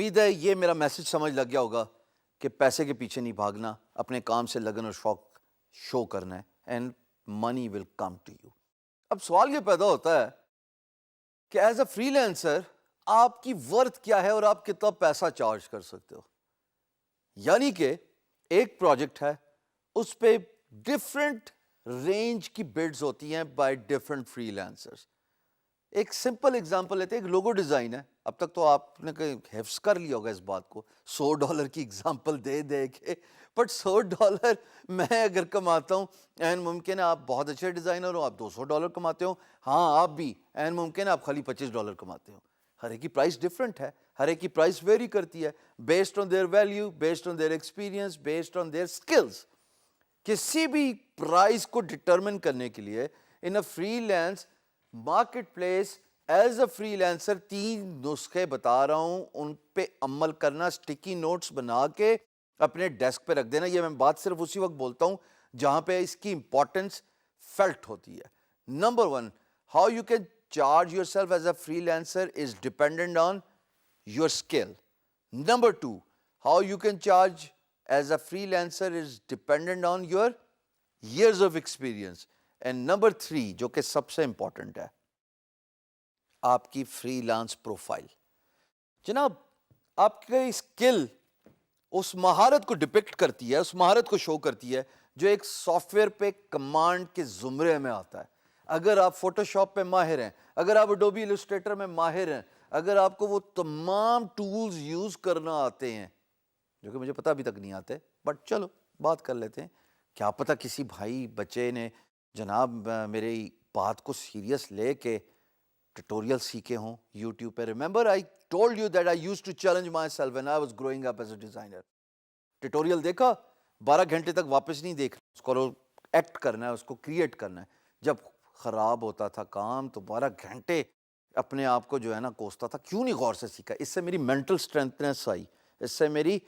امید ہے یہ میرا میسج سمجھ لگ گیا ہوگا کہ پیسے کے پیچھے نہیں بھاگنا, اپنے کام سے لگن اور شوق شو کرنا ہے, and money will come to you. اب سوال یہ پیدا ہوتا ہے کہ ایز اے فری لینسر آپ کی ورتھ کیا ہے اور آپ کتنا پیسہ چارج کر سکتے ہو. یعنی کہ ایک پروجیکٹ ہے, اس پہ ڈفرینٹ رینج کی بڈز ہوتی ہیں بائی ڈفرینٹ فری لینسرز. ایک سمپل اگزامپل لیتے ہیں, ایک لوگو ڈیزائن ہے. اب تک تو آپ نے حفظ کر لیا ہوگا اس بات کو, $100 کی اگزامپل دے دے کے, بٹ $100 میں اگر کماتا ہوں, این ممکن ہے آپ بہت اچھے ڈیزائنر ہو, آپ $200 کماتے ہو, ہاں آپ بھی, این ممکن ہے آپ خالی $25 کماتے ہو. ہر ایک کی پرائس ڈفرینٹ ہے, ہر ایک کی پرائس ویری کرتی ہے based on their value, based on their experience, based on their skills. کسی بھی پرائز کو ڈٹرمن کرنے کے لیے in a freelance marketplace as a freelancer 3 نسخے بتا رہا ہوں, ان پہ عمل کرنا, اسٹکی نوٹس بنا کے اپنے ڈیسک پہ رکھ دینا. یہ میں بات صرف اسی وقت بولتا ہوں جہاں پہ اس کی امپورٹنس فیلٹ ہوتی ہے. Number 1, how you can charge yourself as a freelancer is dependent on your skill. Number 2, how you can charge as a freelancer is dependent on your years of experience. And number 3, جو کہ سب سے important ہے, آپ کی free lance profile. جناب آپ کی skill اس مہارت کو ڈپکٹ کرتی ہے, اس مہارت کو شو کرتی ہے جو ایک سافٹ ویئر پہ کمانڈ کے زمرے میں آتا ہے. اگر آپ فوٹو شاپ پہ ماہر ہیں, اگر آپ اڈوبی السٹریٹر میں ماہر ہیں, اگر آپ کو وہ تمام ٹولز یوز کرنا آتے ہیں, جو کہ مجھے پتہ ابھی تک نہیں آتے, بٹ چلو بات کر لیتے ہیں. کیا پتہ کسی بھائی بچے نے جناب میری بات کو سیریس لے کے ٹیٹوریل سیکھے ہوں یوٹیوب پہ. Remember I told you that I used to challenge myself when I was growing up as a designer. Tutorial دیکھا, 12 گھنٹے تک واپس نہیں دیکھنا, اس کو ایکٹ کرنا ہے, اس کو کریٹ کرنا ہے. جب خراب ہوتا تھا کام تو 12 گھنٹے اپنے آپ کو جو ہے نا کوستا تھا, کیوں نہیں غور سے سیکھا. اس سے میری مینٹل اسٹرینتھنس آئی, اس سے میری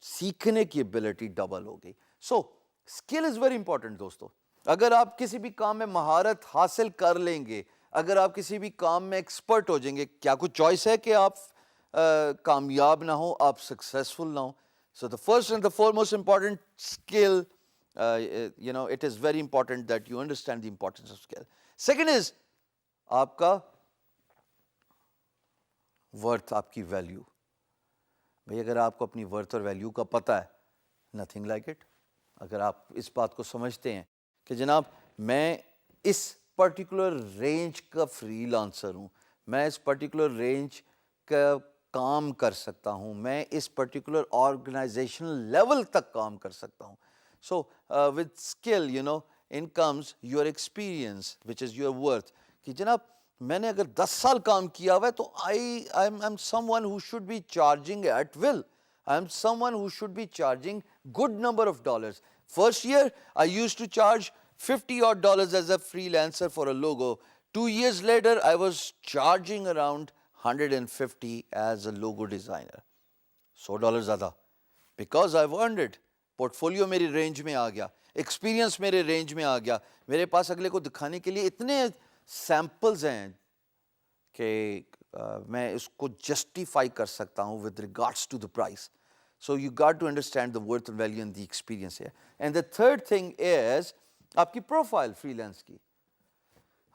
سیکھنے کی ایبلٹی ڈبل ہو گئی. سو اسکل از ویری امپورٹنٹ دوستو. اگر آپ کسی بھی کام میں مہارت حاصل کر لیں گے, اگر آپ کسی بھی کام میں ایکسپرٹ ہو جائیں گے, کیا کچھ چوائس ہے کہ آپ کامیاب نہ ہو, آپ سکسیزفل نہ ہو. So the first and the foremost important skill, it is very important that you understand the importance of skill. Second is آپ کا ورتھ, آپ کی ویلیو. بھئی اگر آپ کو اپنی ورتھ اور ویلیو کا پتہ ہے, nothing like it. اگر آپ اس بات کو سمجھتے ہیں کہ جناب میں اس پرٹیکولر رینج کا فری لانسر ہوں, میں اس پرٹیکولر رینج کا کام کر سکتا ہوں, میں اس پرٹیکولر آرگنائزیشنل لیول تک کام کر سکتا ہوں. So with skill, in comes your experience, which is your worth. کہ جناب میں نے اگر 10 سال کام کیا ہوا ہے تو I'm someone who should be charging at will. I'm someone who should be charging good number of dollars. First year, I used to charge $50 as a freelancer for a logo. 2 years later, I was charging around $150 as a logo designer. $100 زیادہ, because I've earned it. Portfolio میری range میں آ گیا, experience میرے range میں آ گیا, میرے پاس اگلے کو دکھانے کے لیے اتنے سیمپلز ہیں کہ میں اس کو جسٹیفائی کر سکتا ہوں with regards to the price. So you got to understand the worth and value and the experience ہے. And the third thing is آپ کی پروفائل فری لینس کی.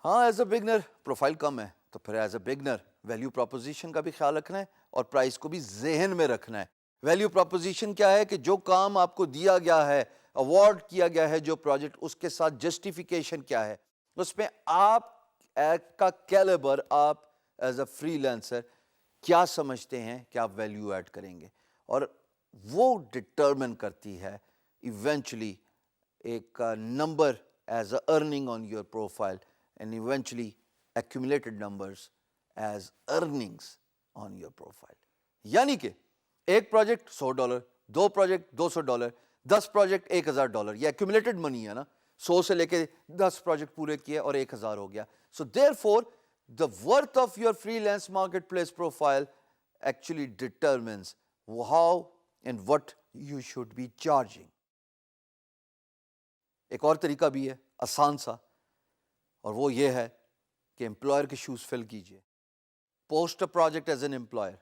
ہاں ایز اے بگنر پروفائل کم ہے, تو پھر as a beginner value proposition کا بھی خیال رکھنا ہے اور پرائس کو بھی ذہن میں رکھنا ہے. ویلیو پروپوزیشن کیا ہے کہ جو کام آپ کو دیا گیا ہے, اوارڈ کیا گیا ہے جو پروجیکٹ, اس کے ساتھ جسٹیفیکیشن کیا ہے, اس میں آپ کا کیلیبر, آپ ایز اے فری لینسر کیا سمجھتے ہیں کہ آپ ویلیو ایڈ کریں گے, اور وہ ڈٹرمن کرتی ہے ایونچولی ایک number as a earning on your profile, and eventually accumulated numbers as earnings on your profile. یعنی کہ ایک پروجیکٹ $100, 2 پروجیکٹ $200, 10 پروجیکٹ $1000, یہ ایکومولیٹڈ منی ہے نا, 100 سے لے کے 10 پروجیکٹ پورے کیے اور 1000 ہو گیا. So therefore the worth of your freelance marketplace profile actually determines how and what you should be charging. ایک اور طریقہ بھی ہے آسان سا, اور وہ یہ ہے کہ امپلائر کے شوز فل کیجیے. Post a project as an employer.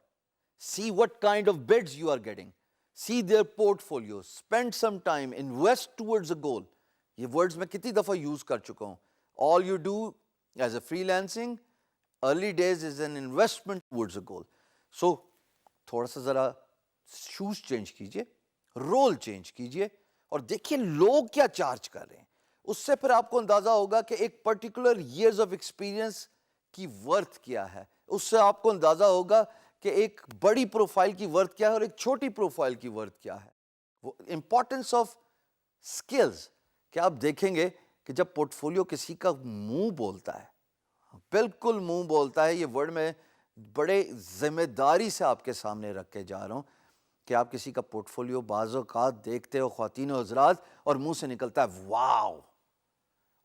See what kind of bids you are getting. See their portfolio. Spend some time. Invest towards a goal. یہ words میں کتنی دفعہ یوز کر چکا ہوں. All you do as a freelancing, early days is an investment towards a goal. So تھوڑا سا ذرا شوز چینج کیجئے, رول چینج کیجئے, اور دیکھیے لوگ کیا چارج کر رہے ہیں. اس سے پھر آپ کو اندازہ ہوگا کہ ایک پرٹیکولر ایئرز آف ایکسپیرینس کی ورتھ کیا ہے. اس سے آپ کو اندازہ ہوگا کہ ایک بڑی پروفائل کی ورتھ کیا ہے اور ایک چھوٹی پروفائل کی ورتھ کیا ہے. وہ امپورٹنس آف اسکلز کہ آپ دیکھیں گے کہ جب پورٹ فولیو کسی کا منہ بولتا ہے, بالکل منہ بولتا ہے, یہ ورڈ میں بڑے ذمہ داری سے آپ کے سامنے رکھ کے جا رہا ہوں کہ آپ کسی کا پورٹ فولیو بعض اوقات دیکھتے ہو خواتین و حضرات, اور منہ سے نکلتا ہے واو,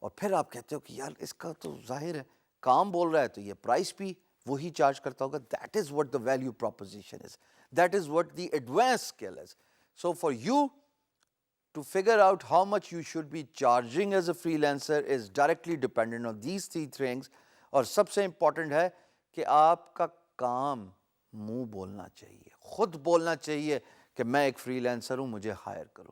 اور پھر آپ کہتے ہو کہ یار اس کا تو ظاہر ہے کام بول رہا ہے تو یہ پرائس بھی وہی چارج کرتا ہوگا. That is what the value proposition is, that is what the advance skill is. So for you to figure out how much you should be charging as a freelancer is directly dependent on these three things. اور سب سے important ہے کہ آپ کا کام منہ بولنا چاہیے, خود بولنا چاہیے کہ میں ایک فری لینسر ہوں, مجھے ہائر کرو.